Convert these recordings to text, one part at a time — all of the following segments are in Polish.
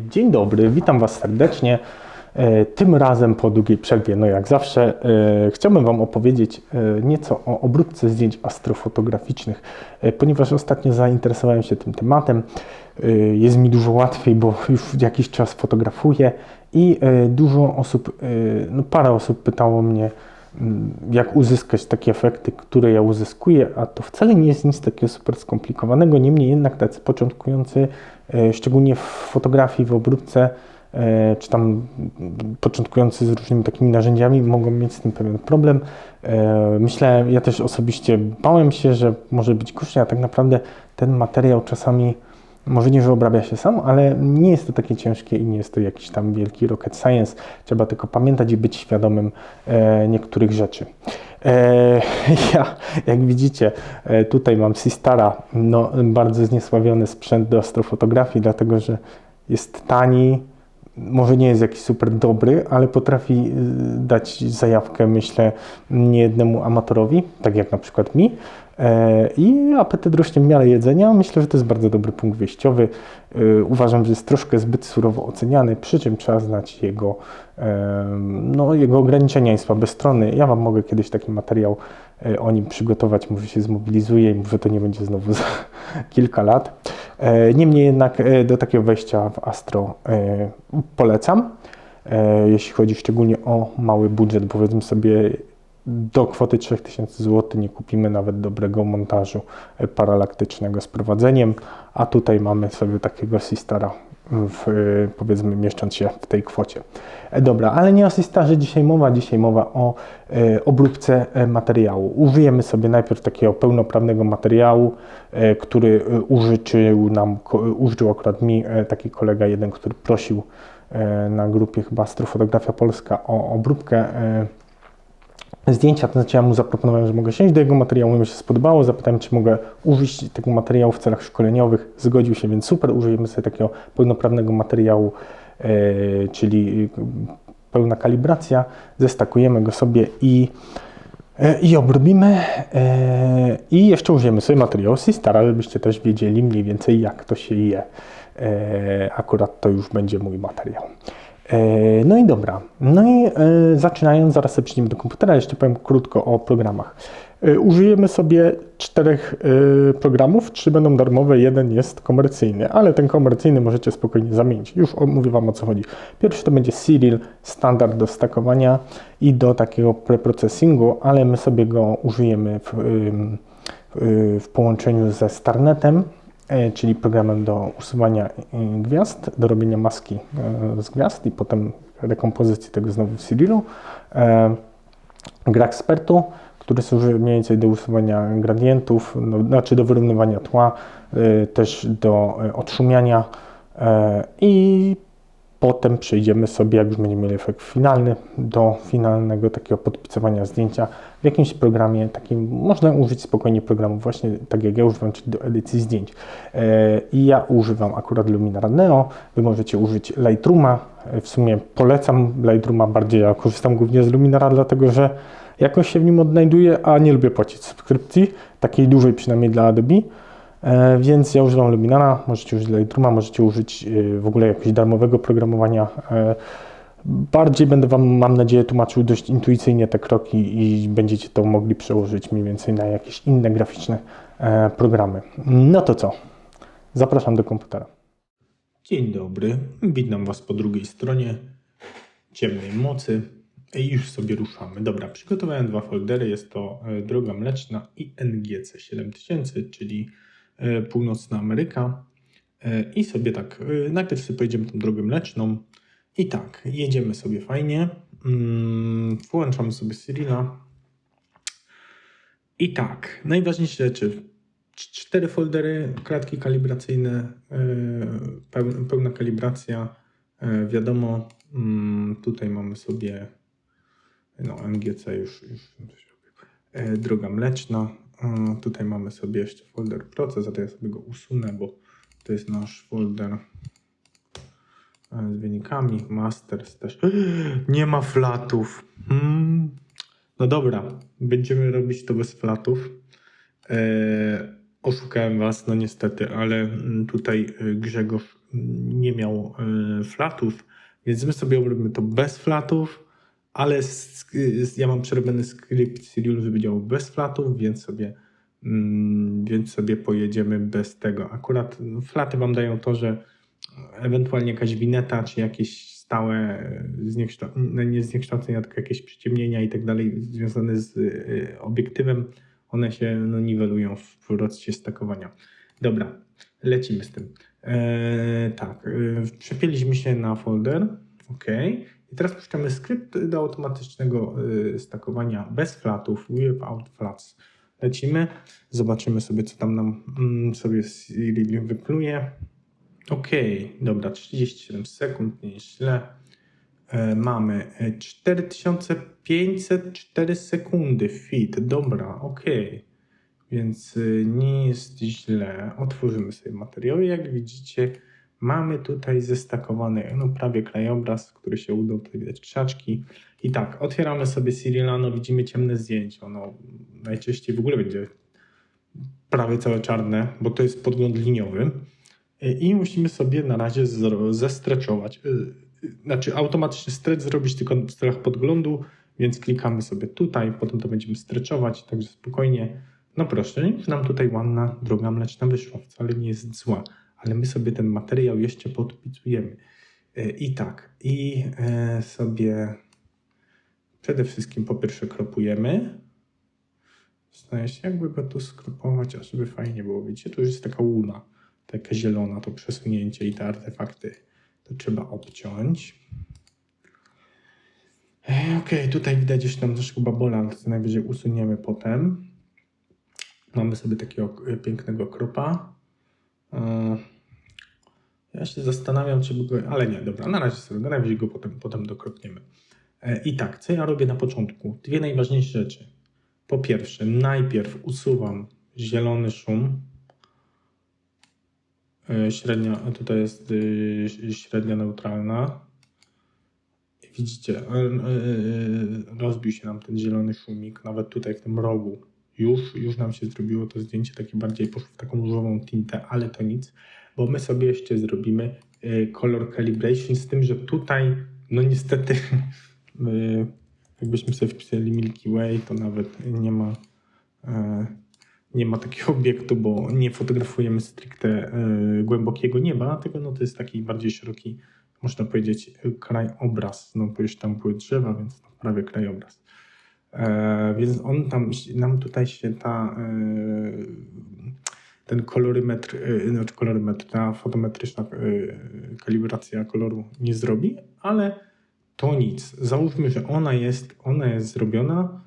Dzień dobry, witam Was serdecznie. Tym razem po długiej przerwie, no jak zawsze, chciałbym Wam opowiedzieć nieco o obróbce zdjęć astrofotograficznych, ponieważ ostatnio zainteresowałem się tym tematem. Jest mi dużo łatwiej, bo już jakiś czas fotografuję i dużo osób, parę osób pytało mnie, jak uzyskać takie efekty, które ja uzyskuję, a to wcale nie jest nic takiego super skomplikowanego, niemniej jednak tacy początkujący, szczególnie w fotografii, w obróbce, czy tam początkujący z różnymi takimi narzędziami mogą mieć z tym pewien problem. Myślę, ja też osobiście bałem się, że może być gorzej, a tak naprawdę ten materiał czasami może nie wyobrabia się sam, ale nie jest to takie ciężkie i nie jest to jakiś tam wielki rocket science. Trzeba tylko pamiętać i być świadomym niektórych rzeczy. Ja, jak widzicie, tutaj mam Sistara, bardzo zniesławiony sprzęt do astrofotografii, dlatego że jest tani, może nie jest jakiś super dobry, ale potrafi dać zajawkę, myślę, niejednemu amatorowi, tak jak na przykład mi. I apetyt rośnie w miarę jedzenia. Myślę, że to jest bardzo dobry punkt wyjściowy. Uważam, że jest troszkę zbyt surowo oceniany, przy czym trzeba znać jego ograniczenia i słabe strony. Ja Wam mogę kiedyś taki materiał o nim przygotować, może się zmobilizuję i może to nie będzie znowu za kilka lat. Niemniej jednak do takiego wejścia w astro polecam, jeśli chodzi szczególnie o mały budżet, bo powiedzmy sobie, do kwoty 3000 zł nie kupimy nawet dobrego montażu paralaktycznego z prowadzeniem, a tutaj mamy sobie takiego Sistara, powiedzmy, mieszcząc się w tej kwocie. Dobra, ale nie o Sistarze dzisiaj mowa o obróbce materiału. Użyjemy sobie najpierw takiego pełnoprawnego materiału, który użyczył akurat mi taki kolega jeden, który prosił na grupie chyba Astrofotografia Polska o obróbkę zdjęcia, to znaczy ja mu zaproponowałem, że mogę siąść do jego materiału, mi się spodobało, zapytałem, czy mogę użyć tego materiału w celach szkoleniowych, zgodził się, więc super, użyjemy sobie takiego pełnoprawnego materiału, czyli pełna kalibracja, zestakujemy go sobie i obrobimy i jeszcze użyjemy sobie materiału Sistara, żebyście też wiedzieli mniej więcej, jak to się je. Akurat to już będzie mój materiał. No i dobra, zaczynając, zaraz sobie przyjdziemy do komputera, jeszcze powiem krótko o programach. Użyjemy sobie 4 programów, 3 będą darmowe, jeden jest komercyjny, ale ten komercyjny możecie spokojnie zamienić. Już mówię Wam, o co chodzi. Pierwszy to będzie Siril, standard do stakowania i do takiego preprocessingu, ale my sobie go użyjemy w połączeniu ze Starnetem, czyli programem do usuwania gwiazd, do robienia maski z gwiazd i potem rekompozycji tego znowu w Sirilu. Graxpertu, który służy mniej więcej do usuwania gradientów, znaczy do wyrównywania tła, też do odszumiania i potem przejdziemy sobie, jak już będziemy mieli efekt finalny, do finalnego takiego podpicowania zdjęcia w jakimś programie takim. Można użyć spokojnie programu właśnie tak jak ja używam, czyli do edycji zdjęć. I ja używam akurat Luminara Neo, Wy możecie użyć Lightrooma. W sumie polecam Lightrooma bardziej, ja korzystam głównie z Luminara, dlatego że jakoś się w nim odnajduję, a nie lubię płacić subskrypcji, takiej dużej przynajmniej dla Adobe. Więc ja używam Luminara, możecie użyć Lightrooma, możecie użyć w ogóle jakiegoś darmowego programowania. Bardziej będę Wam, mam nadzieję, tłumaczył dość intuicyjnie te kroki i będziecie to mogli przełożyć mniej więcej na jakieś inne graficzne programy. No to co? Zapraszam do komputera. Dzień dobry, witam Was po drugiej stronie ciemnej mocy i już sobie ruszamy. Dobra, przygotowałem 2 foldery, jest to Droga Mleczna i NGC 7000, czyli Północna Ameryka. I sobie tak, najpierw sobie pojedziemy tą Drogę Mleczną i tak, jedziemy sobie fajnie, włączamy sobie Sirila i tak, najważniejsze rzeczy, 4 foldery, klatki kalibracyjne, pełna kalibracja, wiadomo, tutaj mamy sobie NGC już Droga Mleczna. Tutaj mamy sobie jeszcze folder proces, a to ja sobie go usunę, bo to jest nasz folder z wynikami. Masters też. Nie ma flatów. No dobra, będziemy robić to bez flatów. Oszukałem Was, no niestety, ale tutaj Grzegorz nie miał flatów, więc my sobie robimy to bez flatów, ale ja mam przerobiony skrypt Serial, żeby działał bez flatów, więc sobie pojedziemy bez tego. Akurat flaty wam dają to, że ewentualnie jakaś wineta, czy jakieś stałe nie zniekształcenia, tylko jakieś przyciemnienia i tak dalej związane z obiektywem, one się niwelują w procesie stakowania. Dobra, lecimy z tym. Przepięliśmy się na folder, OK. I teraz puszczamy skrypt do automatycznego stakowania bez flatów, without flats. Lecimy, zobaczymy sobie, co tam nam sobie Siri wypluje. OK, dobra, 37 sekund, nie jest źle. Mamy 4504 sekundy fit, dobra, OK. Więc nie jest źle. Otworzymy sobie materiały. Jak widzicie, mamy tutaj zestakowany prawie krajobraz, który się udał. Tutaj widać krzaczki. I tak, otwieramy sobie Seriala, widzimy ciemne zdjęcie. Ono najczęściej w ogóle będzie prawie całe czarne, bo to jest podgląd liniowy. I musimy sobie na razie zestreczować. Znaczy automatyczny stretch zrobić tylko w celach podglądu, więc klikamy sobie tutaj, potem to będziemy stretchować, także spokojnie. No proszę, już nam tutaj ładna droga mleczna wyszła, wcale nie jest zła, ale my sobie ten materiał jeszcze podpisujemy. I sobie przede wszystkim po pierwsze kropujemy. Zastanawiam się, jakby go tu skropować, żeby fajnie było. Widzicie, tu już jest taka łuna, taka zielona, to przesunięcie i te artefakty to trzeba obciąć. OK, tutaj widać jeszcze tam naszego babola, ale to najwyżej usuniemy potem. Mamy sobie takiego pięknego kropa. Ja się zastanawiam, czy by go... Ale nie, dobra, na razie sobie go, najwyżej go potem dokropniemy. I tak, co ja robię na początku? Dwie najważniejsze rzeczy. Po pierwsze, najpierw usuwam zielony szum. Średnia, tutaj jest średnia neutralna. Widzicie, rozbił się nam ten zielony szumik, nawet tutaj w tym rogu. Już nam się zrobiło to zdjęcie takie bardziej poszło w taką różową tintę, ale to nic, bo my sobie jeszcze zrobimy color calibration z tym, że tutaj, niestety, jakbyśmy sobie wpisali Milky Way, to nawet nie ma takiego obiektu, bo nie fotografujemy stricte głębokiego nieba, tylko to jest taki bardziej szeroki, można powiedzieć, krajobraz. Bo już tam były drzewa, więc prawie krajobraz. Więc on tam, nam tutaj się ten kolorymetr, ta fotometryczna kalibracja koloru nie zrobi, ale to nic. Załóżmy, że ona jest zrobiona.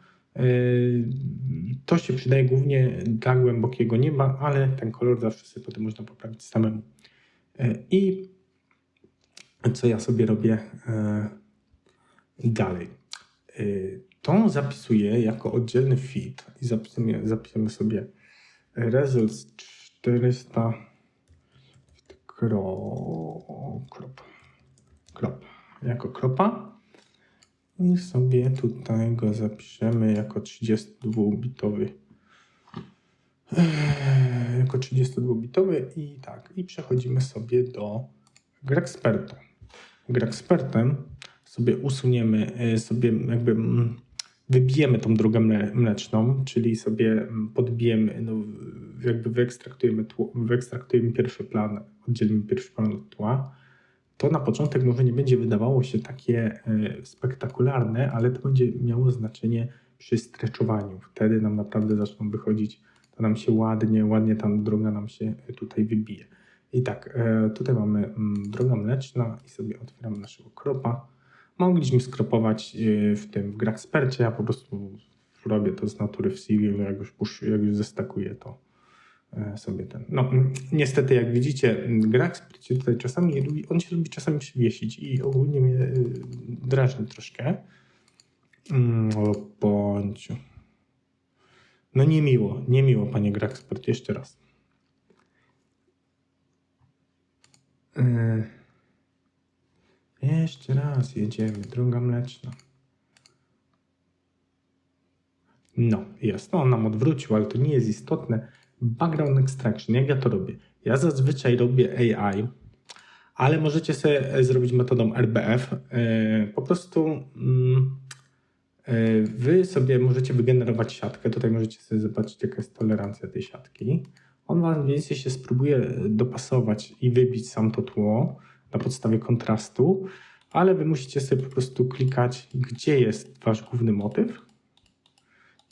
To się przydaje głównie dla głębokiego nieba, ale ten kolor zawsze sobie potem można poprawić samemu. I co ja sobie robię dalej? To zapisuję jako oddzielny feed i zapisujemy sobie results 400 jako kropa i sobie tutaj go zapiszemy jako 32-bitowy i tak, i przechodzimy sobie do Grexperta. Grexpertem sobie usuniemy, wybijemy tą drogę mleczną, czyli sobie podbijemy, jakby wyekstraktujemy pierwszy plan, oddzielimy pierwszy plan od tła. To na początek może nie będzie wydawało się takie spektakularne, ale to będzie miało znaczenie przy stretchowaniu. Wtedy nam naprawdę zaczną wychodzić, to nam się ładnie ta droga nam się tutaj wybije. I tak, tutaj mamy droga mleczna i sobie otwieramy naszego kropa. Mogliśmy skropować w Grexpercie, ja po prostu robię to z natury w Serial, jak już zestakuję to sobie niestety jak widzicie, Grexpert tutaj czasami, on się lubi czasami przywiesić i ogólnie mnie drażni troszkę. O bądź. Niemiło, panie Grexpert, jeszcze raz. Jeszcze raz jedziemy, droga mleczna. Jest. On nam odwrócił, ale to nie jest istotne. Background extraction, jak ja to robię? Ja zazwyczaj robię AI ale możecie sobie zrobić metodą RBF. Po prostu wy sobie możecie wygenerować siatkę. Tutaj możecie sobie zobaczyć, jaka jest tolerancja tej siatki. On wam mniej więcej się spróbuje dopasować i wybić sam to tło na podstawie kontrastu, ale wy musicie sobie po prostu klikać, gdzie jest wasz główny motyw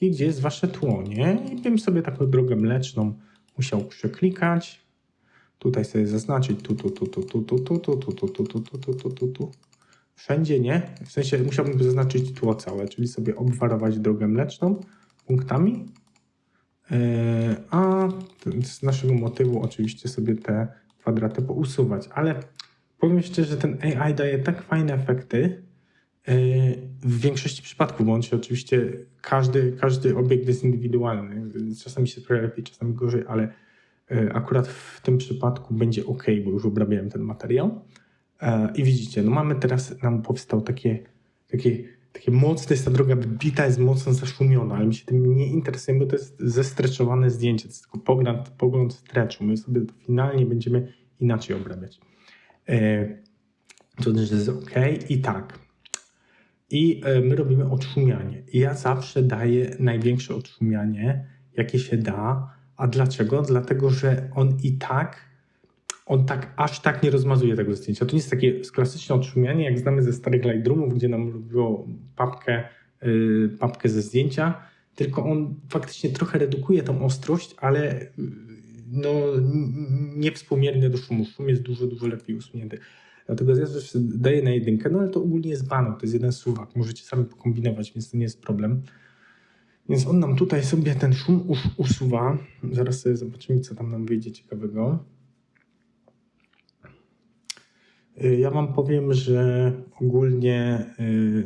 i gdzie jest wasze tło, nie? I bym sobie taką drogę mleczną musiał przeklikać. Tutaj sobie zaznaczyć tu. Wszędzie nie. W sensie musiałbym zaznaczyć tło całe, czyli sobie obwarować drogę mleczną punktami. A z naszego motywu oczywiście sobie te kwadraty pousuwać. Ale powiem szczerze, że ten AI daje tak fajne efekty w większości przypadków, bo on się oczywiście, każdy obiekt jest indywidualny. Czasami się trochę lepiej, czasami gorzej, ale akurat w tym przypadku będzie ok, bo już obrabiałem ten materiał. I widzicie, no mamy teraz, nam powstał takie mocne, jest ta droga wybita, jest mocno zaszumiona, ale mi się tym nie interesuje, bo to jest zestreczowane zdjęcie, to jest tylko pogląd stretchu. My sobie to finalnie będziemy inaczej obrabiać. To też jest ok i tak. I my robimy odszumianie. I ja zawsze daję największe odszumianie, jakie się da. A dlaczego? Dlatego, że on aż tak nie rozmazuje tego zdjęcia. To nie jest takie klasyczne odszumianie, jak znamy ze starych Lightroomów, gdzie nam robiło papkę ze zdjęcia, tylko on faktycznie trochę redukuje tą ostrość, ale no, niewspółmiernie do szumu. Szum jest dużo, dużo lepiej usunięty. Dlatego ja zawsze daję na 1, no ale to ogólnie jest banan, to jest jeden suwak. Możecie sami pokombinować, więc to nie jest problem. Więc on nam tutaj sobie ten szum usuwa. Zaraz sobie zobaczymy, co tam nam wyjdzie ciekawego. Ja wam powiem, że ogólnie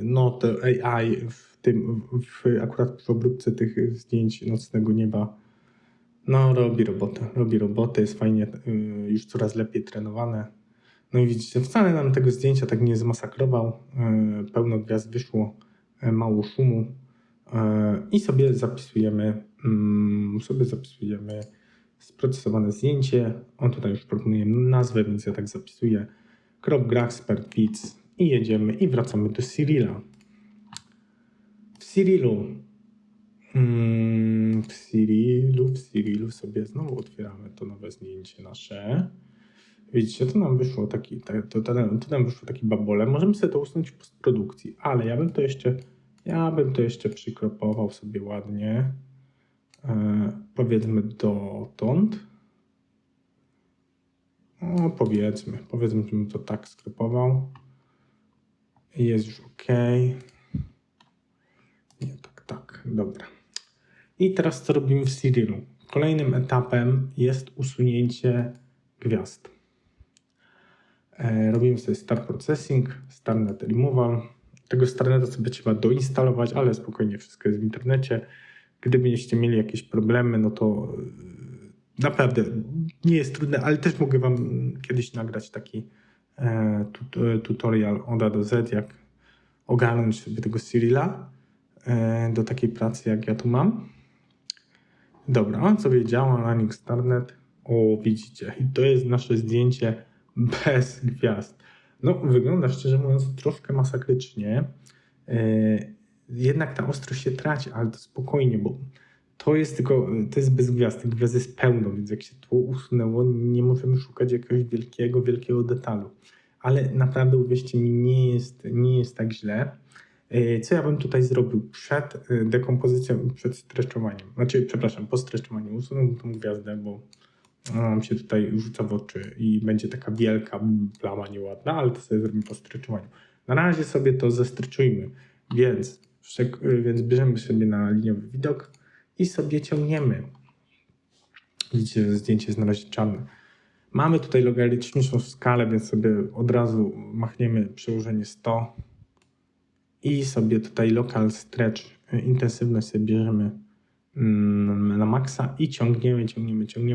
no to AI akurat przy obróbce tych zdjęć nocnego nieba no robi robotę, jest fajnie, już coraz lepiej trenowane. No i widzicie, wcale nam tego zdjęcia tak nie zmasakrował, pełno gwiazd wyszło, mało szumu i sobie zapisujemy sprocesowane zdjęcie. On tutaj już proponuje nazwę, więc ja tak zapisuję. Grasper Pits i jedziemy i wracamy do Cyrilla. W Cyrillu sobie znowu otwieramy to nowe zdjęcie nasze. Widzicie, to nam wyszło taki babole. Możemy sobie to usunąć w postprodukcji, ale ja bym to jeszcze przykropował sobie ładnie. Powiedzmy dotąd. No, powiedzmy, żebym to tak skropował. Jest już ok. Nie, tak, dobra. I teraz co robimy w Cyrillu? Kolejnym etapem jest usunięcie gwiazd. Robimy sobie Star Processing, Starnet Removal. Tego Starneta sobie trzeba doinstalować, ale spokojnie, wszystko jest w internecie. Gdybyście mieli jakieś problemy, no to naprawdę nie jest trudne, ale też mogę wam kiedyś nagrać taki tutorial od A do Z, jak ogarnąć sobie tego Cyrilla do takiej pracy, jak ja tu mam. Dobra, on sobie działa, Running Starnet. O, widzicie, i to jest nasze zdjęcie bez gwiazd. No, wygląda szczerze mówiąc troszkę masakrycznie. Jednak ta ostrość się traci, ale to spokojnie, bo to jest bez gwiazd. Tych gwiazd jest pełno, więc jak się tło usunęło, nie możemy szukać jakiegoś wielkiego detalu. Ale naprawdę, uwierzcie mi, nie jest tak źle. Co ja bym tutaj zrobił przed dekompozycją i przed streszczowaniem? Po streszczowaniu usunąłbym tą gwiazdę, bo nam się tutaj rzuca w oczy i będzie taka wielka plama nieładna, ale to sobie zrobimy po streszczowaniu. Na razie sobie to zestryczujmy, więc bierzemy sobie na liniowy widok i sobie ciągniemy. Widzicie, że zdjęcie jest na razie czarne. Mamy tutaj logarytmiczną skalę, więc sobie od razu machniemy przełożenie 100 i sobie tutaj local stretch, intensywność sobie bierzemy na maksa i ciągniemy.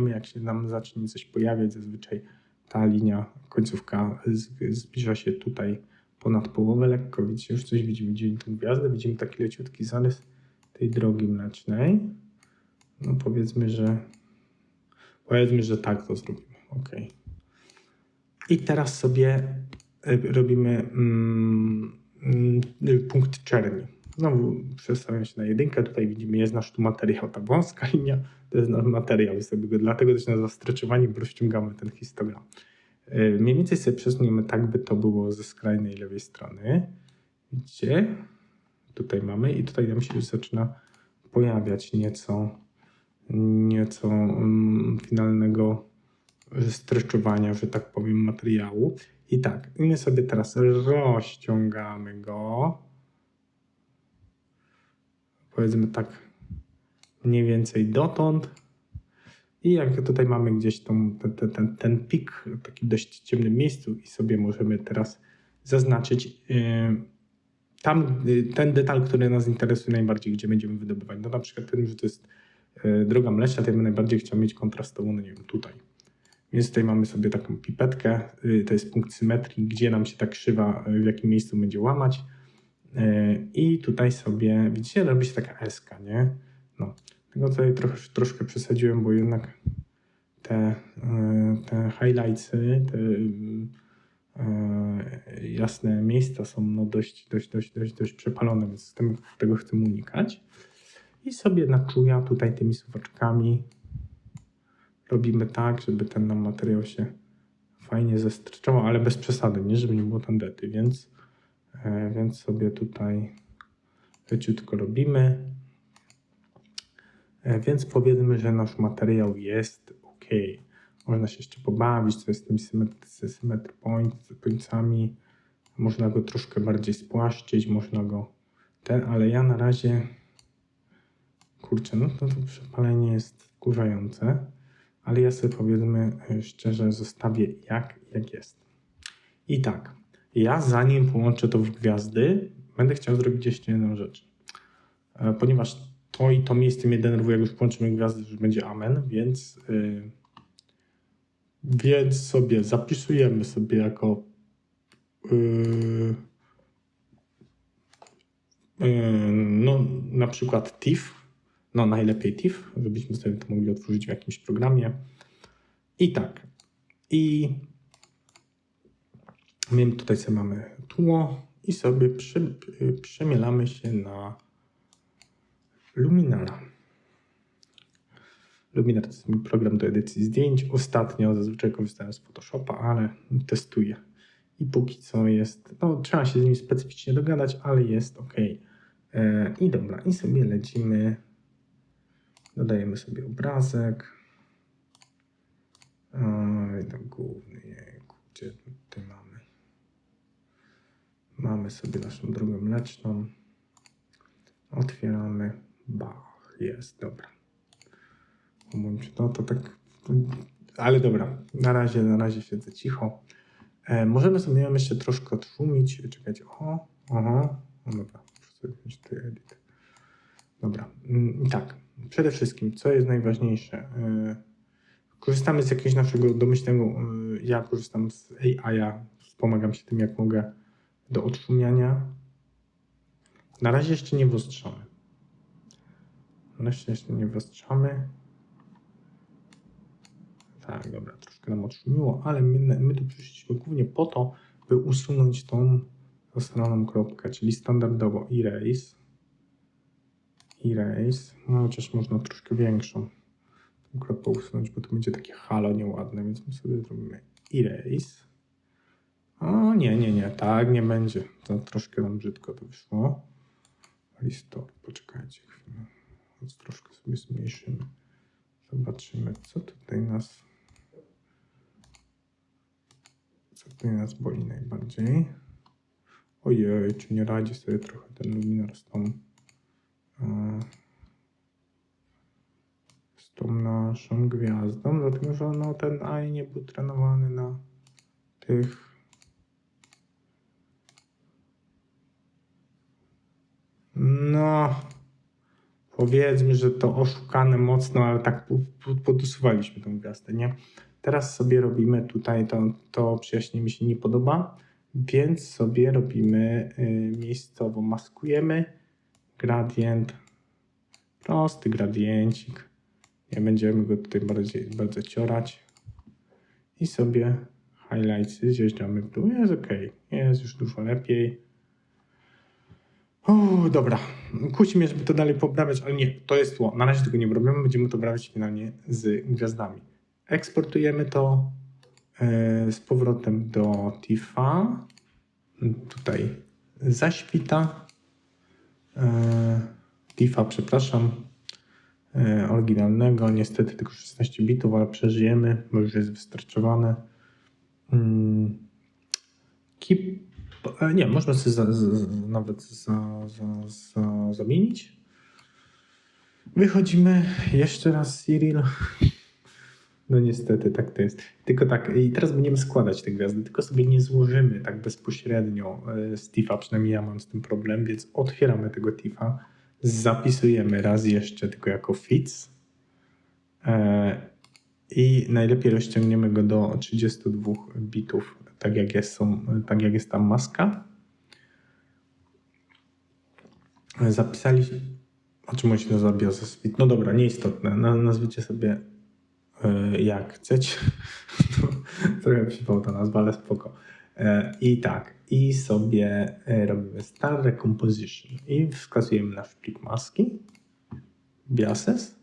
Jak się nam zacznie coś pojawiać, zazwyczaj ta linia, końcówka zbliża się tutaj ponad połowę lekko. Widzicie, już coś widzimy tę gwiazdę, widzimy taki leciutki zarys tej drogi mlecznej. No powiedzmy, że tak to zrobimy. Ok. I teraz sobie robimy punkt czerni. Znowu przestawiam się na 1. Tutaj widzimy, jest nasz tu materiał, ta wąska linia, to jest nasz materiał. I sobie go, dlatego to się nazywa streczowanie, bo rozciągamy ten histogram. Mniej więcej sobie przesuniemy tak, by to było ze skrajnej lewej strony. Widzicie? Tutaj mamy i tutaj nam się już zaczyna pojawiać nieco finalnego streczowania, że tak powiem, materiału. I tak, my sobie teraz rozciągamy go. Powiedzmy tak mniej więcej dotąd. I jak tutaj mamy gdzieś ten pik w takim dość ciemnym miejscu i sobie możemy teraz zaznaczyć ten detal, który nas interesuje najbardziej, gdzie będziemy wydobywać. No na przykład tym, że to jest droga mleczna, to ja bym najbardziej chciał mieć kontrastową, no nie wiem, tutaj. Więc tutaj mamy sobie taką pipetkę, to jest punkt symetrii, gdzie nam się ta krzywa w jakim miejscu będzie łamać. I tutaj sobie, widzicie, robi się taka eska, nie? No, tego tutaj troszkę przesadziłem, bo jednak te highlightsy, te jasne miejsca są no dość przepalone, więc tego chcę unikać. I sobie na czuja tutaj tymi suwaczkami robimy tak, żeby ten nam materiał się fajnie zestryczował, ale bez przesady, nie? Żeby nie było tandety, więc sobie tutaj leciutko robimy. Więc powiedzmy, że nasz materiał jest ok. Można się jeszcze pobawić, co jest z tymi symmetry pointcami. Można go troszkę bardziej spłaszczyć, można go ale ja na razie, kurczę, no to przepalenie jest wkurzające, ale ja sobie powiedzmy szczerze zostawię jak jest. I tak, ja zanim połączę to w gwiazdy, będę chciał zrobić jeszcze jedną rzecz. Ponieważ to i to miejsce mnie denerwuje, jak już połączymy gwiazdy, już będzie amen, więc sobie zapisujemy sobie jako no na przykład TIFF, no najlepiej TIFF, żebyśmy sobie to mogli otworzyć w jakimś programie. I tak, i my tutaj sobie mamy tło i sobie przemielamy się na Luminara. Luminar to jest mój program do edycji zdjęć. Ostatnio zazwyczaj korzystałem z Photoshopa, ale testuję. I póki co jest, no trzeba się z nim specyficznie dogadać, ale jest ok. I dobra, i sobie lecimy. Dodajemy sobie obrazek. Tam główny, gdzie tutaj mamy. Mamy sobie naszą drogę mleczną. Otwieramy. Bach, jest, dobra. No to tak, ale dobra, na razie siedzę cicho. Możemy sobie jeszcze troszkę odszumić. Czekajcie, no dobra, muszę sobie wziąć tutaj edit. Dobra, tak, przede wszystkim, co jest najważniejsze? Korzystamy z jakiegoś naszego domyślnego, ja korzystam z AI-a, wspomagam się tym jak mogę do odszumiania. Na razie jeszcze nie wyostrzamy. Tak, dobra, troszkę nam odszumiło, ale my tu przyszliśmy głównie po to, by usunąć tą zasraną kropkę, czyli standardowo erase. No chociaż można troszkę większą tą kropkę usunąć, bo to będzie takie halo nieładne, więc my sobie zrobimy erase. O nie, tak nie będzie. To troszkę nam brzydko to wyszło. Restore, poczekajcie chwilę. Więc troszkę sobie zmniejszymy. Zobaczymy, co tutaj nas boli najbardziej. Ojej, czy nie radzi sobie trochę ten Luminar z tą naszą gwiazdą, dlatego że no, ten AI nie był trenowany na tych no powiedzmy, że to oszukane mocno, ale tak podusuwaliśmy tą gwiazdę, nie? Teraz sobie robimy tutaj, to przyjaźnie mi się nie podoba, więc sobie robimy miejscowo, maskujemy gradient, prosty gradiencik, nie będziemy go tutaj bardzo ciorać i sobie highlights, zjeżdżamy w dół, jest ok, jest już dużo lepiej. Dobra, kusi mnie, żeby to dalej poprawiać, ale nie, to jest tło, na razie tego nie robimy, będziemy to prawić finalnie z gwiazdami. Eksportujemy to z powrotem do TIFFA, tutaj zaświta, TIFFA, przepraszam, oryginalnego, niestety tylko 16 bitów, ale przeżyjemy, bo już jest wystarczowane. Nie, można sobie nawet zamienić. Wychodzimy, jeszcze raz Cyril. No niestety, tak to jest. Tylko tak, i teraz będziemy składać te gwiazdy, tylko sobie nie złożymy tak bezpośrednio z TIFFA, przynajmniej ja mam z tym problem, więc otwieramy tego TIFFA, zapisujemy raz jeszcze tylko jako fits i najlepiej rozciągniemy go do 32 bitów, tak jak jest tam maska. Zapisaliśmy, o czym on się nazywa BIOS-Fit? No dobra, nieistotne, nazwijcie sobie jak chcecie. Trochę przypał ta nazwa, ale spoko. I tak, i sobie robimy Star Recomposition i wskazujemy nasz plik maski, biases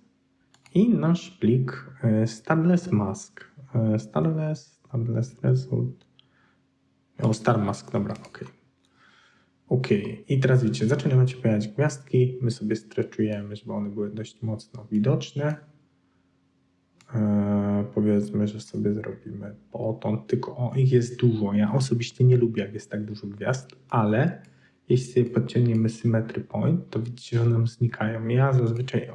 i nasz plik Starless Mask. Starless Result. Star Mask, dobra, ok. I teraz widzicie, zaczynają się pojawiać gwiazdki, my sobie stretchujemy, żeby one były dość mocno widoczne. Powiedzmy, że sobie zrobimy potąd, tylko ich jest dużo. Ja osobiście nie lubię, jak jest tak dużo gwiazd, ale jeśli sobie podciągniemy Symmetry Point, to widzicie, że one nam znikają. Ja zazwyczaj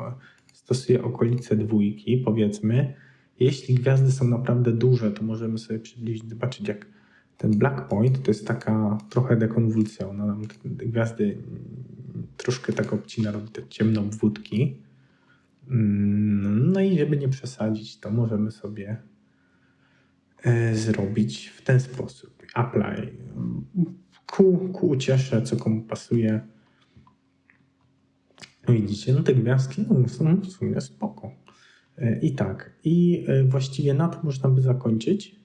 stosuję okolice 2, powiedzmy. Jeśli gwiazdy są naprawdę duże, to możemy sobie przybliżyć, zobaczyć, jak ten Black Point to jest taka trochę dekonwulsja. Ona nam te gwiazdy troszkę tak obcina, robi te ciemne obwódki. No i żeby nie przesadzić, to możemy sobie zrobić w ten sposób. Apply. Ku uciesze, co komu pasuje. Widzicie, no te gwiazdki są w sumie spoko. I tak, właściwie na to można by zakończyć.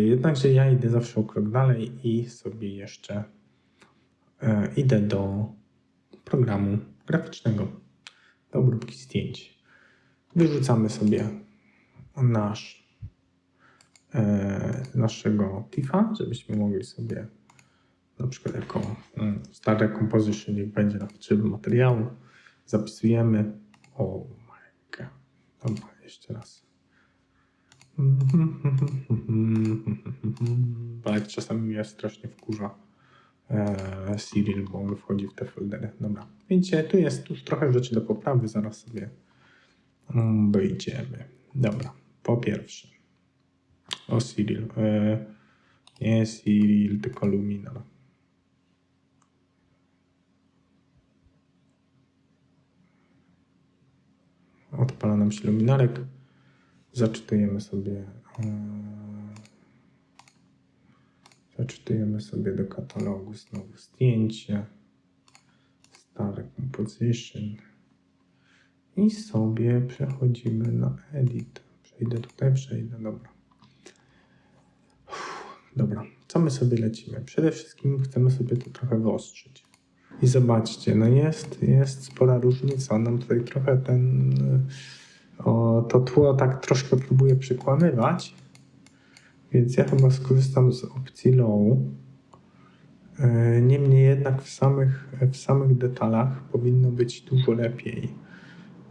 Jednakże ja idę zawsze o krok dalej i sobie jeszcze idę do programu graficznego, do obróbki zdjęć. Wyrzucamy sobie naszego TIFFA, żebyśmy mogli sobie na przykład jako Star Recomposition, niech będzie na potrzeby materiału, zapisujemy. Oh my god. Dobra, jeszcze raz. Bo jak czasami mnie strasznie wkurza Cyril, bo on wchodzi w te foldery. Dobra, widzicie, tu jest trochę rzeczy do poprawy, zaraz sobie dojdziemy. Dobra, po pierwsze Cyril, nie Cyril, tylko Luminar. Odpala nam się luminarek, zaczytujemy sobie do katalogu znowu zdjęcie, Star Composition i sobie przechodzimy na Edit. Przejdę, dobra. Co my sobie lecimy? Przede wszystkim chcemy sobie to trochę wyostrzyć. I zobaczcie, no jest spora różnica. Nam tutaj trochę to tło tak troszkę próbuje przykłamywać. Więc ja chyba skorzystam z opcji Low. Niemniej jednak w samych detalach powinno być dużo lepiej.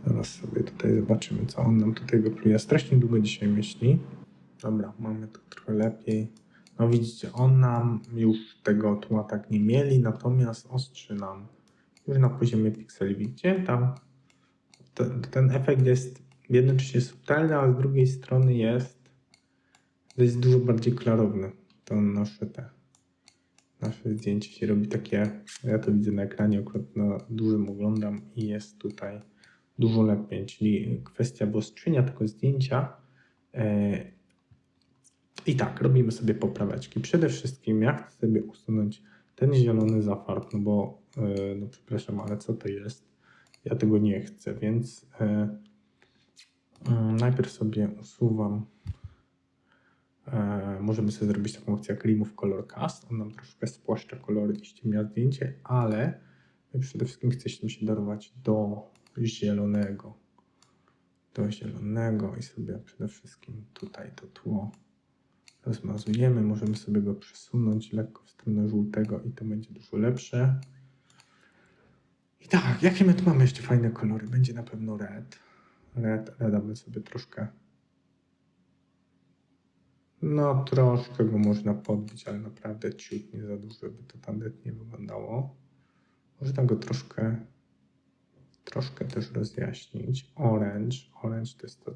Zaraz sobie tutaj zobaczymy, co on nam tutaj wypluje. Strasznie długo dzisiaj myśli. Dobra, mamy to trochę lepiej. No widzicie, on nam już tego tła tak nie mieli, natomiast ostrzy nam już na poziomie pikseli. Widzicie? Tam ten efekt jest jednocześnie subtelny, a z drugiej strony jest dużo bardziej klarowny. To nasze zdjęcie się robi takie, ja to widzę na ekranie, akurat na dużym oglądam i jest tutaj dużo lepiej, czyli kwestia wyostrzenia tego zdjęcia. I tak, robimy sobie popraweczki. Przede wszystkim ja chcę sobie usunąć ten zielony zafarb, no bo, no przepraszam, ale co to jest? Ja tego nie chcę, więc najpierw sobie usuwam Możemy sobie zrobić taką opcję jak Remove Color Cast. On nam troszkę spłaszcza kolory i ściemnia zdjęcie, ale my przede wszystkim chcemy się dorwać do zielonego. I sobie przede wszystkim tutaj to tło rozmazujemy. Możemy sobie go przesunąć lekko w stronę żółtego i to będzie dużo lepsze. I tak, jakie my tu mamy jeszcze fajne kolory? Będzie na pewno red. Reda bym sobie troszkę... No, troszkę go można podbić, ale naprawdę ciut, nie za dużo, by to tandetnie wyglądało. Można go troszkę też rozjaśnić. Orange to jest to,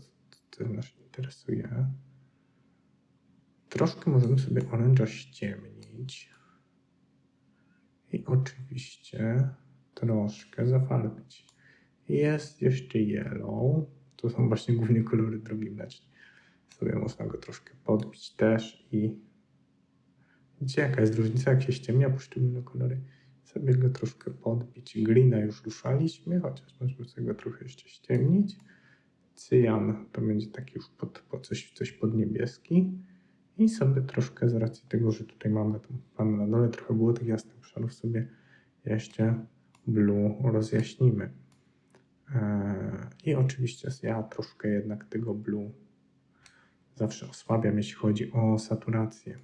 co nas interesuje. Troszkę możemy sobie orange'a ściemnić. I oczywiście troszkę zafarbić. Jest jeszcze yellow. To są właśnie głównie kolory drogi mlecznej. Sobie można go troszkę podbić też i widzicie, jaka jest różnica, jak się ściemnia poszczególne kolory. Sobie go troszkę podbić. Greena już ruszaliśmy, chociaż możemy sobie go trochę jeszcze ściemnić. Cyjan to będzie taki już coś pod niebieski. I sobie troszkę z racji tego, że tutaj mamy na dole trochę było tych jasnych obszarów, sobie jeszcze blue rozjaśnimy. I oczywiście ja troszkę jednak tego blue zawsze osłabiam, jeśli chodzi o saturację.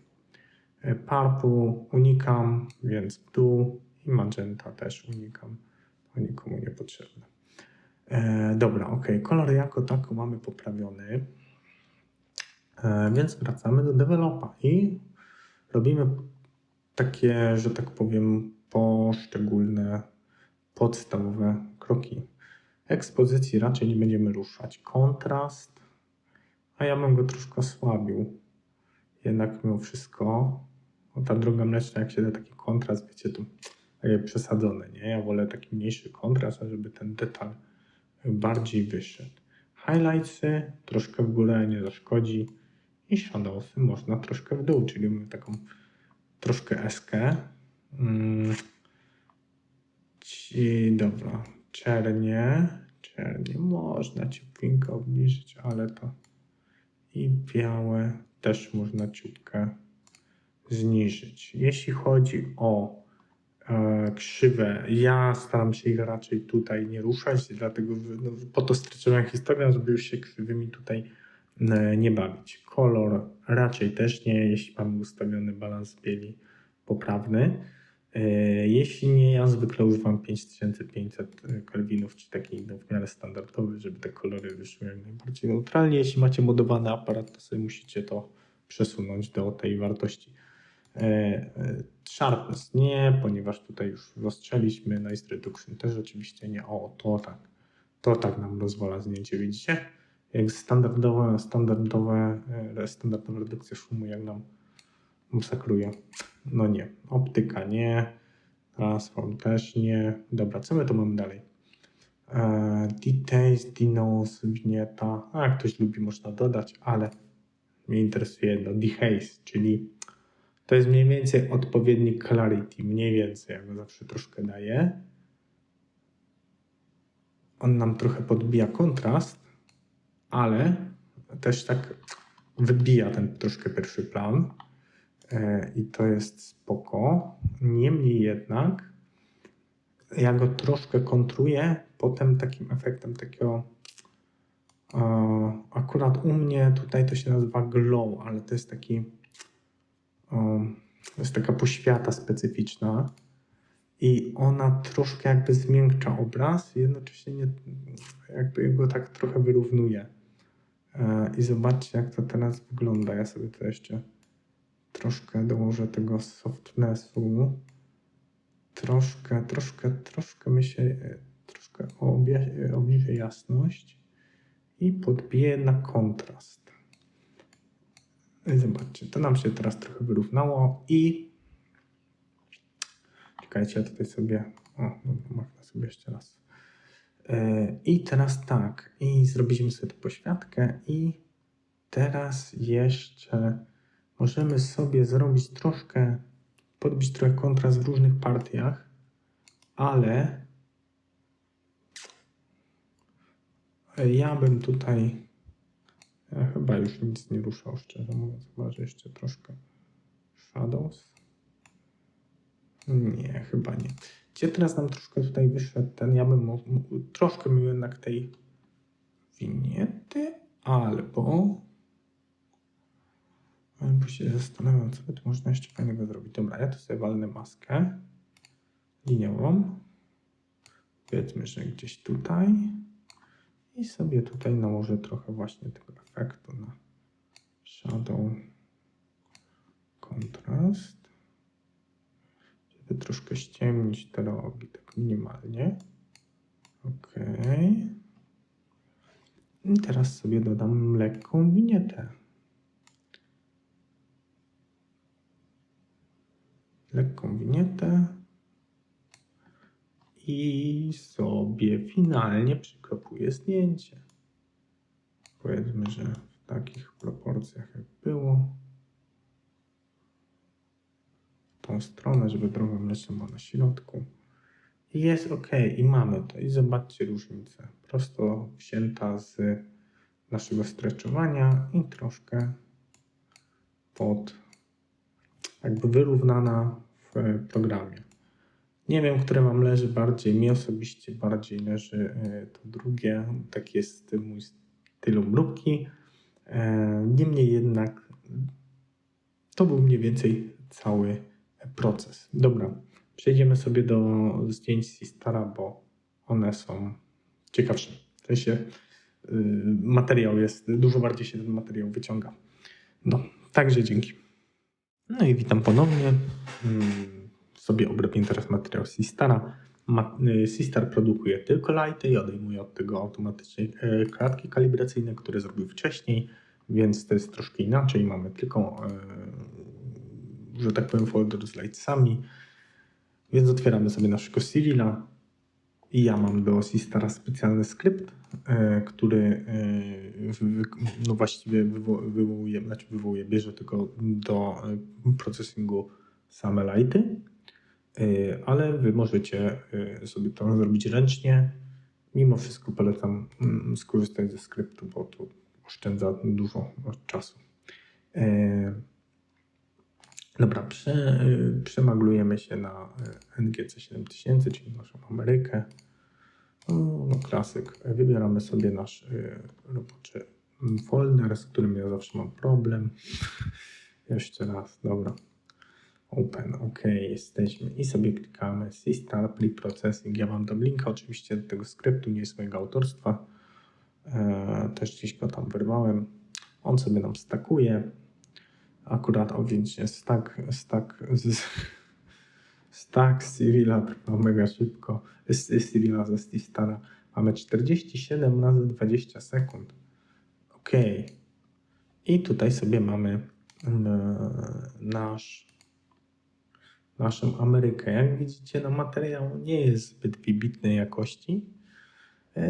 Purple unikam, więc blue i magenta też unikam. To nikomu niepotrzebne. Dobra, ok. Kolor jako tako mamy poprawiony. Więc wracamy do developa i robimy takie, że tak powiem, poszczególne podstawowe kroki. Ekspozycji raczej nie będziemy ruszać. Kontrast, a ja bym go troszkę osłabił. Jednak mimo wszystko, ta droga mleczna, jak się da taki kontrast, wiecie, to takie przesadzone, nie? Ja wolę taki mniejszy kontrast, żeby ten detal bardziej wyszedł. Highlightsy troszkę w górę nie zaszkodzi i shadowsy można troszkę w dół, czyli mamy taką troszkę eskę. Dobra, czernie można ciupinkę obniżyć, ale to i białe też można ciutkę zniżyć. Jeśli chodzi o krzywe, ja staram się ich raczej tutaj nie ruszać, dlatego po to stryczyłem historię, żeby już się krzywymi tutaj nie bawić. Kolor raczej też nie, jeśli mamy ustawiony balans bieli poprawny. Jeśli nie, ja zwykle używam 5500 kelwinów, czy taki w miarę standardowy, żeby te kolory wyszły jak najbardziej neutralnie. Jeśli macie modowany aparat, to sobie musicie to przesunąć do tej wartości. Sharpness nie, ponieważ tutaj już rozstrzeliśmy. Noise Reduction też oczywiście nie. O, to tak nam rozwala zdjęcie, widzicie? Jak standardowa redukcja szumu, jak nam masakruje. No nie. Optyka nie. Transform też nie. Dobra, co my tu mamy dalej? Details, Dinos, winieta. A jak ktoś lubi, można dodać, ale mnie interesuje jedno. Dehaze, czyli to jest mniej więcej odpowiednik clarity. Mniej więcej, ja go zawsze troszkę daję. On nam trochę podbija kontrast, ale też tak wybija ten troszkę pierwszy plan. I to jest spoko. Niemniej jednak ja go troszkę kontruję potem takim efektem takiego akurat u mnie tutaj to się nazywa glow, ale to jest taki to jest taka poświata specyficzna i ona troszkę jakby zmiękcza obraz i jednocześnie nie, jakby go tak trochę wyrównuje. I zobaczcie, jak to teraz wygląda. Ja sobie to jeszcze troszkę dołożę tego softnessu. Troszkę mi się troszkę obniżę jasność i podbiję na kontrast. I zobaczcie, to nam się teraz trochę wyrównało i czekajcie, ja tutaj sobie machnę sobie jeszcze raz. I teraz tak, i zrobiliśmy sobie tę poświatkę i teraz jeszcze możemy sobie zrobić troszkę, podbić trochę kontrast w różnych partiach, ale ja bym tutaj Ja chyba już nic nie ruszał, szczerze mówiąc. Chyba, że jeszcze troszkę shadows. Nie, chyba nie. Gdzie teraz nam troszkę tutaj wyszedł ten, ja bym troszkę miał jednak tej winiety, albo się zastanawiam, co by tu można jeszcze fajnego zrobić. Dobra, ja tu sobie walnę maskę liniową. Powiedzmy, że gdzieś tutaj. I sobie tutaj nałożę trochę właśnie tego efektu na shadow kontrast. Żeby troszkę ściemnić te rogi, tak minimalnie. Ok. I teraz sobie dodam lekką winietę. Lekką winietę. I sobie finalnie przykropuję zdjęcie. Powiedzmy, że w takich proporcjach jak było. W tą stronę, żeby droga mleczna była na środku. I jest ok. I mamy to. I zobaczcie różnicę. Prosto wzięta z naszego stretchowania i troszkę jakby wyrównana w programie. Nie wiem, które wam leży bardziej. Mi osobiście bardziej leży to drugie. Tak jest mój styl obróbki. Niemniej jednak to był mniej więcej cały proces. Dobra, przejdziemy sobie do zdjęć Sistara, bo one są ciekawsze. W sensie materiał jest, dużo bardziej się ten materiał wyciąga. No, także dzięki. No i witam ponownie. Sobie obrobię teraz materiał Sistara. Sistar produkuje tylko lighty i odejmuje od tego automatycznie klatki kalibracyjne, które zrobił wcześniej, więc to jest troszkę inaczej. Mamy tylko, że tak powiem, folder z lightsami, więc otwieramy sobie naszego Cyrilla i ja mam do Sistara specjalny skrypt, który no właściwie bierze tylko do procesingu same lighty. Ale wy możecie sobie to zrobić ręcznie. Mimo wszystko polecam skorzystać ze skryptu, bo to oszczędza dużo czasu. Dobra, przemaglujemy się na NGC 7000, czyli naszą Amerykę. No klasyk. Wybieramy sobie nasz roboczy folder, z którym ja zawsze mam problem. Jeszcze raz, dobra. Open, ok, jesteśmy i sobie klikamy Sistar Pre-Processing. Ja wam dam linka oczywiście do tego skryptu, nie jest mojego autorstwa. Też gdzieś go tam wyrwałem. On sobie nam stakuje. Akurat obwięcznie stack Cyrilla trwa mega szybko. Cyrilla ze Sistara. Mamy 47 razy 20 sekund. Ok. I tutaj sobie mamy naszą Amerykę. Jak widzicie, materiał nie jest zbyt wybitnej jakości.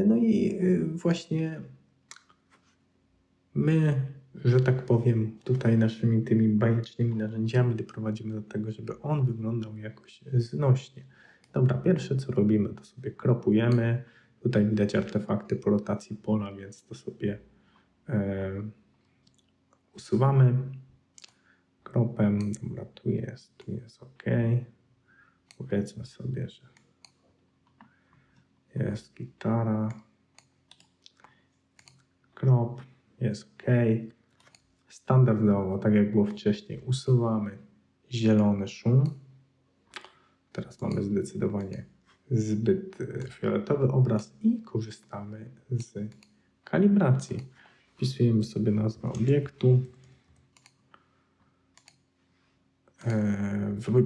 No i właśnie my, że tak powiem, tutaj naszymi tymi bajecznymi narzędziami doprowadzimy do tego, żeby on wyglądał jakoś znośnie. Dobra, pierwsze co robimy, to sobie kropujemy. Tutaj widać artefakty po rotacji pola, więc to sobie usuwamy kropem. Dobra, tu jest ok. Powiedzmy sobie, że jest gitara. Crop, jest ok. Standardowo, tak jak było wcześniej, usuwamy zielony szum. Teraz mamy zdecydowanie zbyt fioletowy obraz i korzystamy z kalibracji. Wpisujemy sobie nazwę obiektu.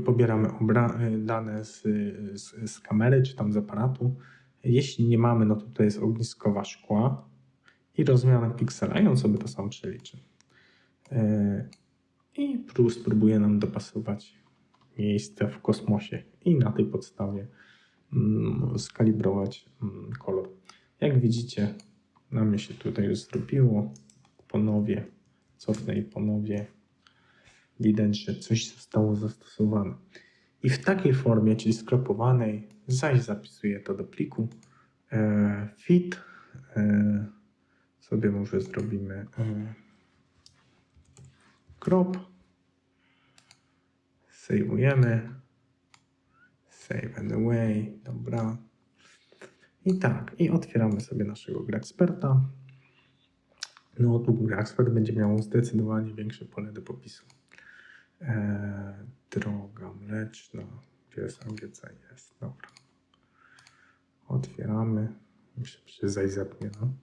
Pobieramy dane z kamery czy tam z aparatu. Jeśli nie mamy, no to tutaj jest ogniskowa szkła i rozmiana piksela i on sobie to sam przeliczy. I spróbuje nam dopasować miejsce w kosmosie i na tej podstawie skalibrować kolor. Jak widzicie, nam się tutaj już zrobiło. Ponownie cofnę i ponownie widać, że coś zostało zastosowane. I w takiej formie, czyli skropowanej, zaś zapisuję to do pliku fit sobie może zrobimy crop. Save'ujemy. Save and away. Dobra. I tak. I otwieramy sobie naszego GrAxperta. No tu GrAxpert będzie miał zdecydowanie większe pole do popisu. Droga mleczna. Gdzie jest AGC? Jest. Dobra. Otwieramy. Myślę, że zaś zapnie. No.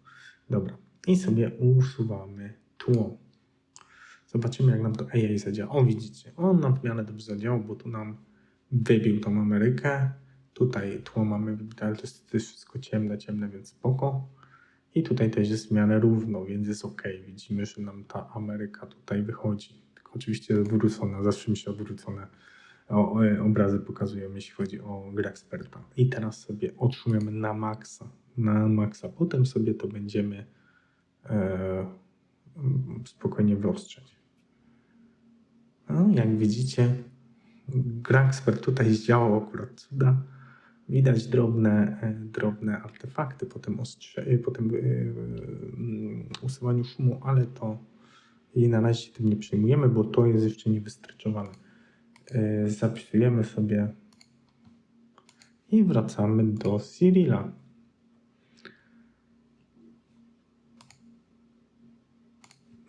Dobra. I sobie usuwamy tło. Zobaczymy, jak nam to AI zadziała. O, widzicie, on nam w miarę dobrze zadziałał, bo tu nam wybił tą Amerykę. Tutaj tło mamy wybite, ale to jest wszystko ciemne, więc spoko. I tutaj też jest w miarę równo, więc jest ok. Widzimy, że nam ta Ameryka tutaj wychodzi. Tylko oczywiście odwrócona, zawsze mi się odwrócone obrazy pokazują, jeśli chodzi o GrAxperta. I teraz sobie otrzymujemy na maksa. Potem sobie to będziemy spokojnie wyostrzać. No, jak widzicie, GrAxpert tutaj zdziałał akurat cuda. Widać drobne artefakty po tym usuwaniu szumu, ale to i na razie się tym nie przejmujemy, bo to jest jeszcze nie wystryczowane. Zapisujemy sobie i wracamy do Cyrila.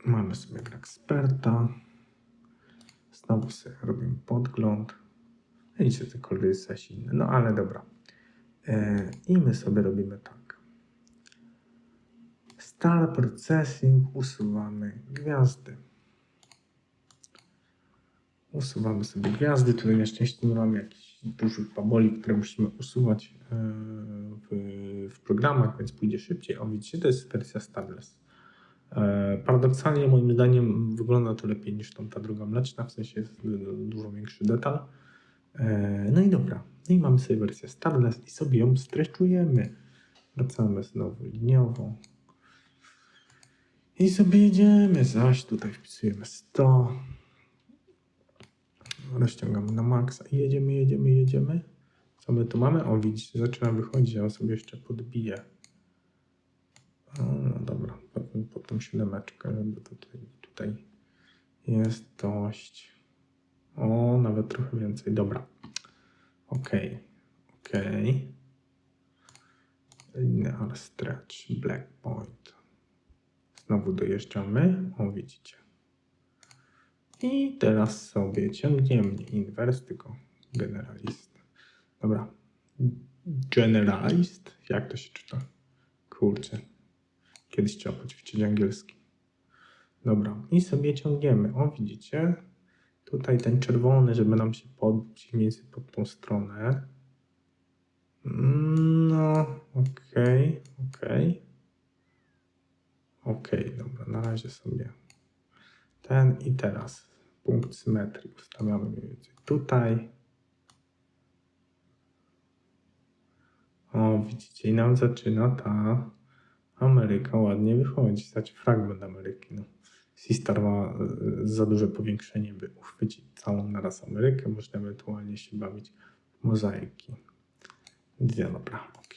Mamy sobie GrAxperta. Znowu sobie robimy podgląd. Widzicie, te kolory jest coś inne. No ale dobra. I my sobie robimy tak. Start Processing. Usuwamy gwiazdy. Usuwamy sobie gwiazdy. Tutaj na szczęście nie mamy jakichś dużych baboli, które musimy usuwać w programach, więc pójdzie szybciej. O, widzicie, to jest wersja Stadless. Paradoksalnie moim zdaniem wygląda to lepiej niż ta druga mleczna, w sensie jest dużo większy detal. No i dobra, no i mamy sobie wersję Stadless i sobie ją streszczujemy. Wracamy znowu liniowo i sobie jedziemy, zaś tutaj wpisujemy 100, rozciągamy na maksa i jedziemy. Co my tu mamy? O, widzicie, zaczyna wychodzić, ja sobie jeszcze podbiję. No dobra, pod tą siódemeczkę, żeby tutaj jest dość. O, nawet trochę więcej. Dobra. OK. Linear stretch, black point. Znowu dojeżdżamy. O, widzicie. I teraz sobie ciągniemy inwers, tylko generalist. Dobra. Generalist? Jak to się czyta? Kurczę. Kiedyś trzeba poćwiczyć angielski. Dobra. I sobie ciągniemy. O, widzicie? Tutaj ten czerwony, żeby nam się podbić mniej więcej pod tą stronę. No, okej, dobra, na razie sobie ten i teraz punkt symetrii ustawiamy mniej więcej tutaj. O, widzicie, i nam zaczyna ta Ameryka ładnie wychodzić. Znaczy fragment Ameryki. No. Seastar ma za duże powiększenie, by uchwycić całą naraz Amerykę. Można ewentualnie się bawić w mozaiki. Dobra, ok.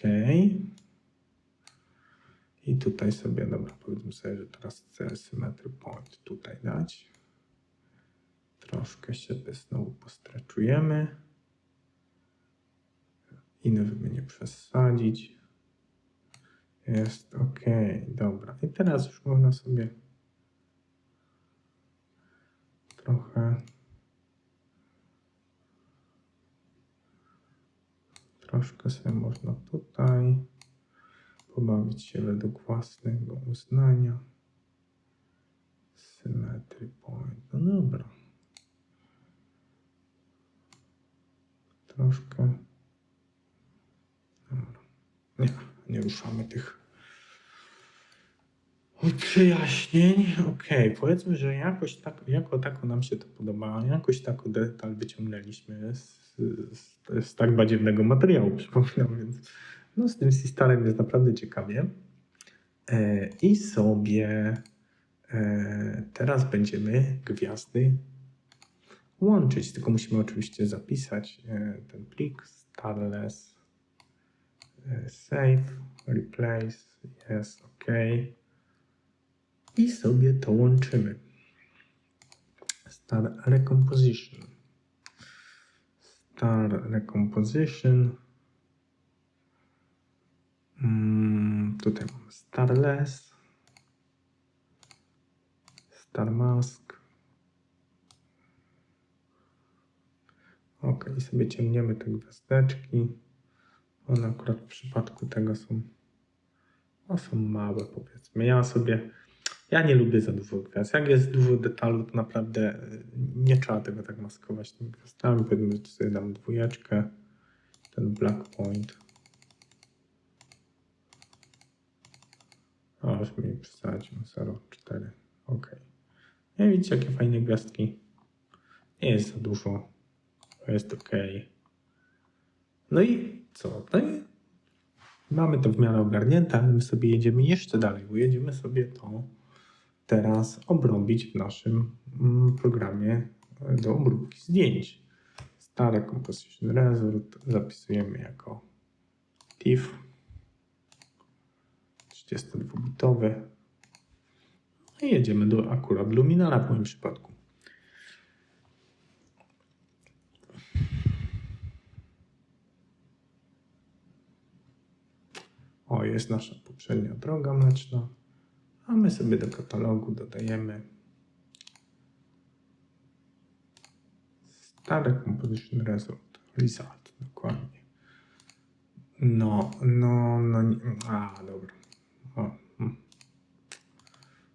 I tutaj sobie, dobra, powiedzmy sobie, że teraz chcę symmetry point tutaj dać. Troszkę siebie znowu postreczujemy. Inne żeby nie przesadzić. Jest ok, dobra. I teraz już można sobie troszkę sobie można tutaj pobawić się według własnego uznania. Symmetry point. No dobra. Troszkę. Dobra. Nie ruszamy tych przyjaźnień. Powiedzmy, że jakoś tak, jako tako nam się to podoba. Jakoś tako detal wyciągnęliśmy z tak badziewnego materiału, przypominam, więc no, z tym Seastarem jest naprawdę ciekawie. I sobie teraz będziemy gwiazdy łączyć, tylko musimy oczywiście zapisać ten plik Stadless save, replace, jest ok. i sobie to łączymy. Star Recomposition. Star Recomposition. Tutaj mamy Starless. Star Mask. Ok, i sobie ciągniemy te gwiazdeczki. One akurat w przypadku tego są małe, powiedzmy. Ja nie lubię za dużo gwiazd. Jak jest dużo detalu, to naprawdę nie trzeba tego tak maskować tymi gwiazdami. Powiedzmy, że sobie dam 2, ten black point. O, już mi przesadził, 0,4. Ok. I widzicie, jakie fajne gwiazdki. Nie jest za dużo. Jest ok. No i co? No i mamy to w miarę ogarnięte, ale my sobie jedziemy jeszcze dalej, bo jedziemy sobie to teraz obrobić w naszym programie do obróbki zdjęć. Star Composition Result zapisujemy jako TIFF 32-bitowy i jedziemy do akurat Luminara w moim przypadku. O, jest nasza poprzednia droga mleczna, a my sobie do katalogu dodajemy Star Composition Result, dokładnie. Dobra.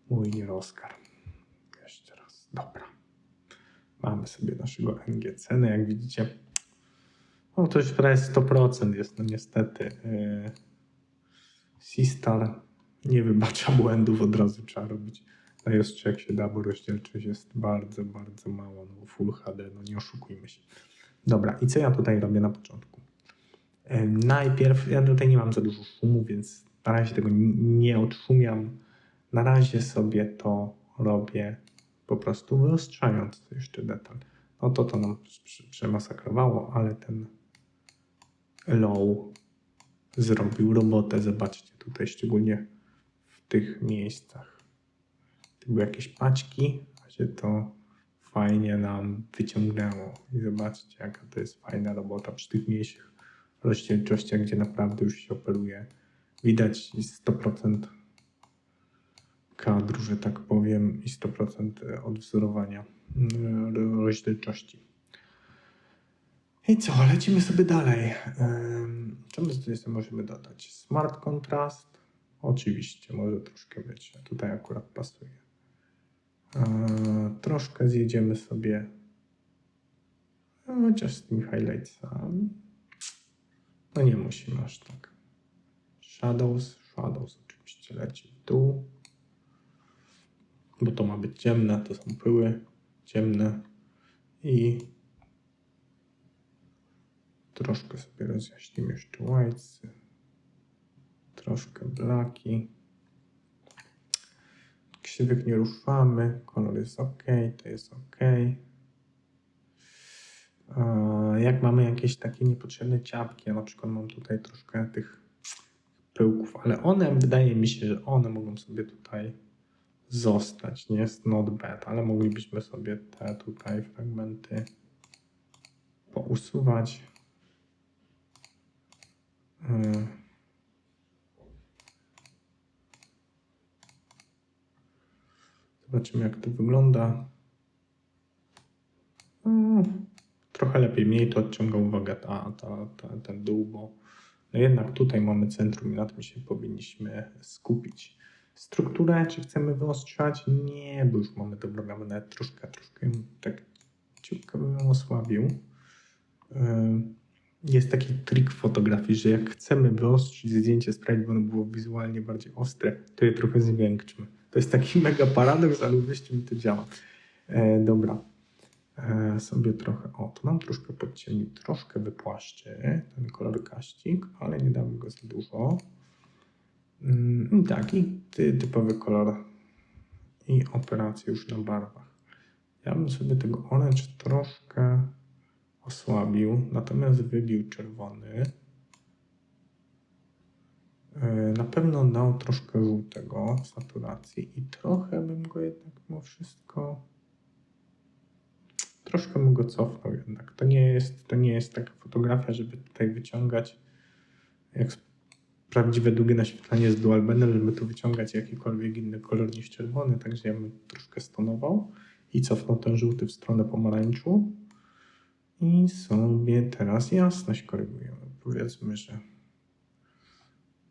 Mój nie Oskar. Jeszcze raz, dobra. Mamy sobie naszego NGC, no jak widzicie, no to już prawie 100% jest, no niestety. C-Star nie wybacza błędów, od razu trzeba robić najostrzy jak się da, bo rozdzielczość jest bardzo, bardzo mała, no Full HD, no nie oszukujmy się. Dobra, i co ja tutaj robię na początku? Najpierw, ja tutaj nie mam za dużo szumu, więc na razie tego nie odszumiam. Na razie sobie to robię po prostu wyostrzając jeszcze detal. No to nam przemasakrowało, ale ten low zrobił robotę. Zobaczcie tutaj, szczególnie w tych miejscach. Tu były jakieś paćki, a się to fajnie nam wyciągnęło. I zobaczcie, jaka to jest fajna robota przy tych mniejszych rozdzielczościach, gdzie naprawdę już się operuje. Widać 100% kadru, że tak powiem, i 100% odwzorowania rozdzielczości. I co? Lecimy sobie dalej. Co my tutaj sobie możemy dodać? Smart Contrast. Oczywiście, może troszkę być. Tutaj akurat pasuje. Troszkę zjedziemy sobie chociaż z tymi highlightsami. No nie musimy aż tak. Shadows oczywiście leci w dół. Bo to ma być ciemne, to są pyły ciemne. I troszkę sobie rozjaśnimy jeszcze whites. Troszkę blaki. Krzywek nie ruszamy. Kolor jest ok, to jest ok. Jak mamy jakieś takie niepotrzebne ciapki, ja na przykład mam tutaj troszkę tych pyłków, ale one, wydaje mi się, że one mogą sobie tutaj zostać. Nie jest not bad, ale moglibyśmy sobie te tutaj fragmenty pousuwać. Zobaczymy, jak to wygląda. Trochę lepiej, mniej to odciąga uwagę ten dół, bo no jednak tutaj mamy centrum i na tym się powinniśmy skupić. Strukturę, czy chcemy wyostrzać? Nie, bo już mamy dobrą gamę, nawet troszkę ją tak ciutko bym ją osłabił. Jest taki trik w fotografii, że jak chcemy wyostrzyć zdjęcie, sprawić, by ono było wizualnie bardziej ostre, to je trochę zwiększmy. To jest taki mega paradoks, ale uwierzcie mi, to działa. Dobra. Sobie trochę, to nam troszkę podcieni, troszkę wypłaszczy ten kolor kaścik, ale nie damy go za dużo. Tak, i typowy kolor i operacje już na barwach. Ja bym sobie tego orange troszkę osłabił, natomiast wybił czerwony. Na pewno dał troszkę żółtego w saturacji i trochę bym go jednak mimo wszystko... Troszkę bym go cofnął jednak. To nie jest taka fotografia, żeby tutaj wyciągać jak prawdziwe długie naświetlanie z dual bandem, żeby tu wyciągać jakikolwiek inny kolor niż czerwony, także ja bym troszkę stonował i cofnął ten żółty w stronę pomarańczu i sobie teraz jasność korygujemy. Powiedzmy, że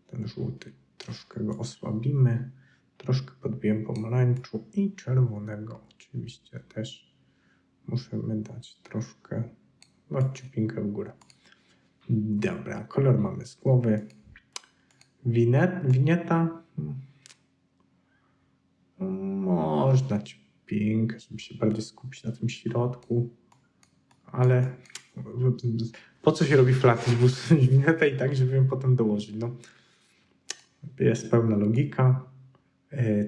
ten żółty troszkę go osłabimy, troszkę podbijemy pomarańczu i czerwonego oczywiście też musimy dać troszkę, ciupinkę w górę. Dobra, kolor mamy z głowy. Winieta. Można ciupinkę, żeby się bardziej skupić na tym środku, ale po co się robi flaty, bo winietę i tak, żeby ją potem dołożyć. No. Jest pełna logika.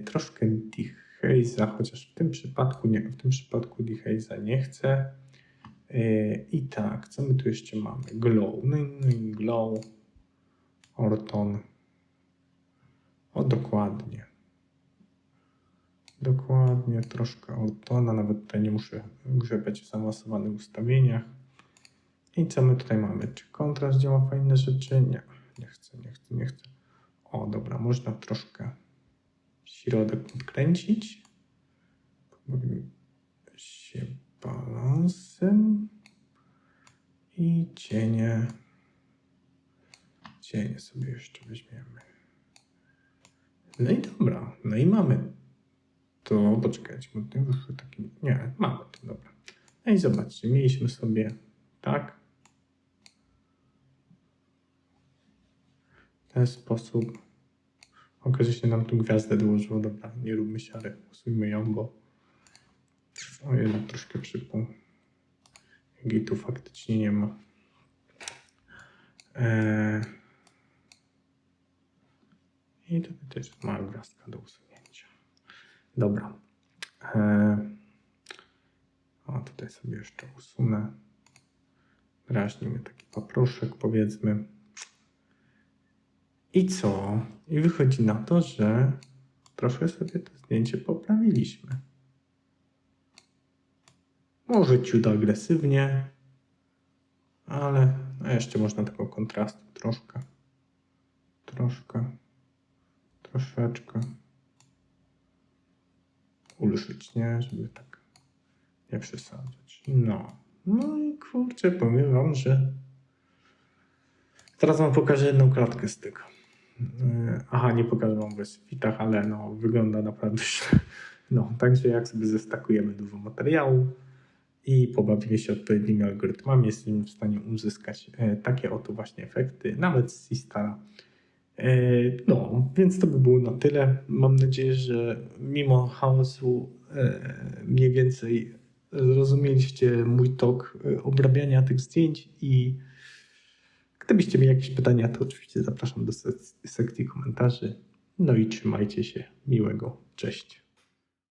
Troszkę dehaze'a, chociaż w tym przypadku nie, w tym przypadku dehaze'a nie chcę. I tak, co my tu jeszcze mamy? Glow. No i glow. Orton. O, dokładnie. Dokładnie, troszkę Ortona, nawet tutaj nie muszę grzebać w zaawansowanych ustawieniach. I co my tutaj mamy? Czy kontrast działa fajne rzeczy? Nie, nie chcę. O, dobra, można troszkę środek podkręcić. Pobawimy się balansem. I cienie. Cienie sobie jeszcze weźmiemy. No i dobra, no i mamy to, poczekajcie, bo tutaj wyszły takie, nie, mamy to, dobra. No i zobaczcie, mieliśmy sobie tak, w ten sposób, okaże się nam tu gwiazdę dołożyło, dobra, nie róbmy się, ale usujmy ją, bo o, jednak troszkę przypał, jak jej tu faktycznie nie ma. I tutaj też jest mała gwiazdka do usunięcia. Dobra. O, tutaj sobie jeszcze usunę. Drażnimy taki paproszek, powiedzmy. I co? I wychodzi na to, że troszkę sobie to zdjęcie poprawiliśmy. Może ciut agresywnie, ale no jeszcze można tego kontrastu troszeczkę ulżyć, nie? Żeby tak nie przesadzać. No i kurczę, powiem wam, że teraz wam pokażę jedną klatkę z tego. Aha, nie pokażę wam w fitach, ale no wygląda naprawdę źle. No, także jak sobie zestakujemy dużo materiału i pobawimy się odpowiednimi algorytmami, jesteśmy w stanie uzyskać takie oto właśnie efekty, nawet z Sistara. No, więc to by było na tyle. Mam nadzieję, że mimo chaosu mniej więcej zrozumieliście mój tok obrabiania tych zdjęć i gdybyście mieli jakieś pytania, to oczywiście zapraszam do sekcji komentarzy. No i trzymajcie się. Miłego. Cześć.